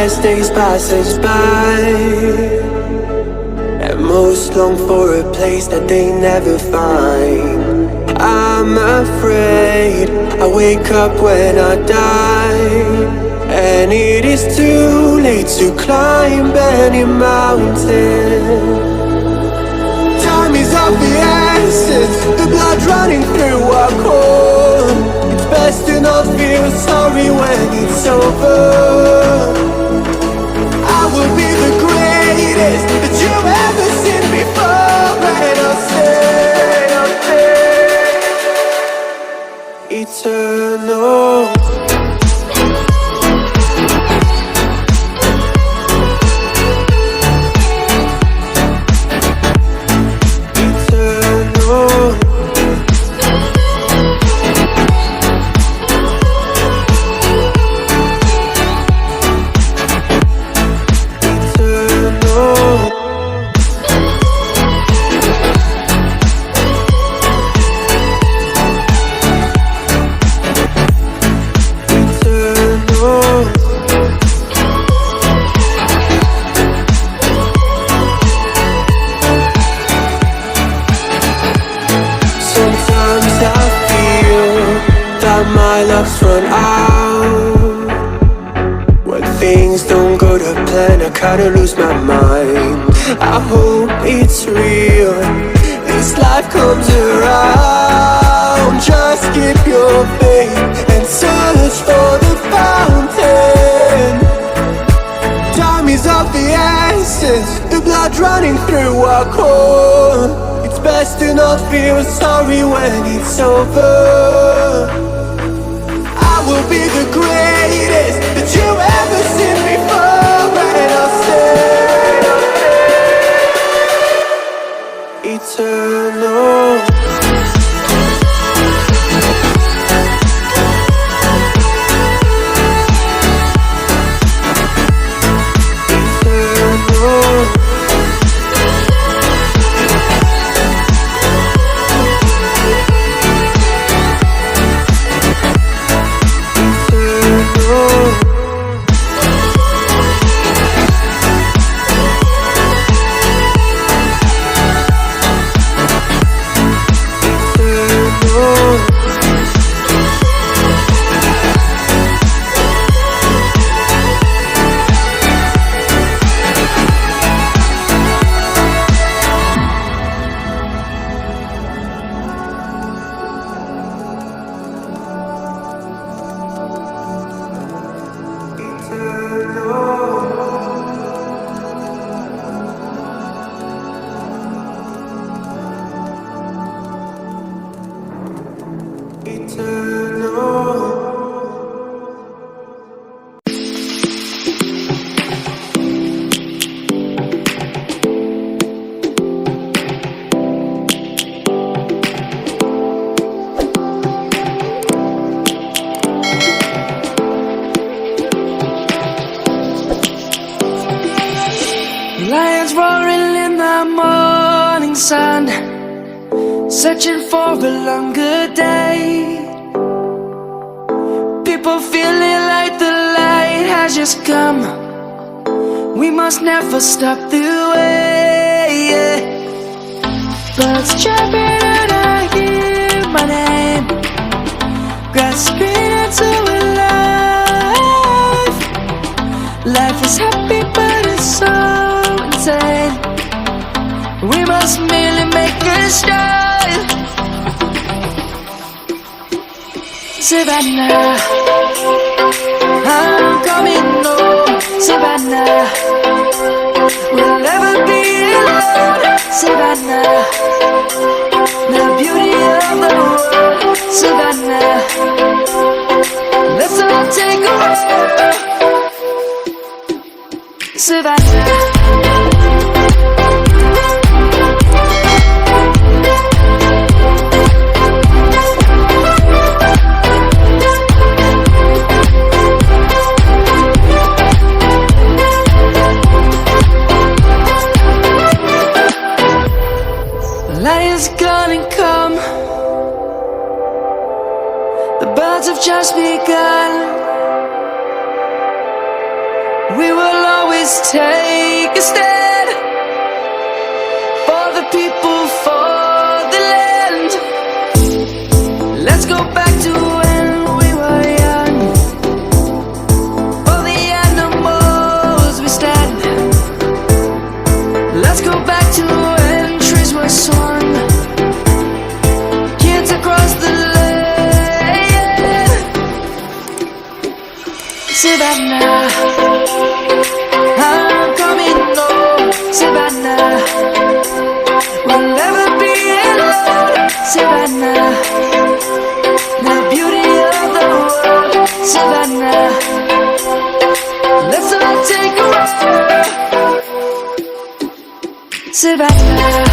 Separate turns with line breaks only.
as days pass us by, and most long for a place that they never find. I'm afraid I wake up when I die, and it is too late to climb any mountain. Time is of the essence, the blood running through our core. It's best to not feel sorry when it's over. I will be the greatest that you've ever seen before, and I'll stay eternal. My luck's run out. When things don't go to plan, I kinda lose my mind. I hope it's real, this life comes around. Just keep your faith and search for the fountain. Time is of the essence, the blood running through our core. It's best to not feel sorry when it's over. Will be the greatest that you've ever seen before, and I'll stay eternal.
Lions roaring in the morning sun, searching for a longer day. People feeling like the light has just come. We must never stop the way. Birds chirping and I hear my name, grasping into a life. Life is happy but it's so insane. We must merely make a start. Savannah, I'm coming home. Savannah, we'll never be alone. Savannah, the beauty of the world. Savannah, let's all take a walk. Savannah. Lions gonna come. The birds have just begun. We will always take a stand for the people, for the land. Let's go back to when we were young. For the animals we stand. Let's go back to when trees were swung. Kids across the land. Savannah, I'm coming home. Savannah, we'll never be alone. Savannah, the beauty of the world. Savannah, let's all take a ride. Savannah.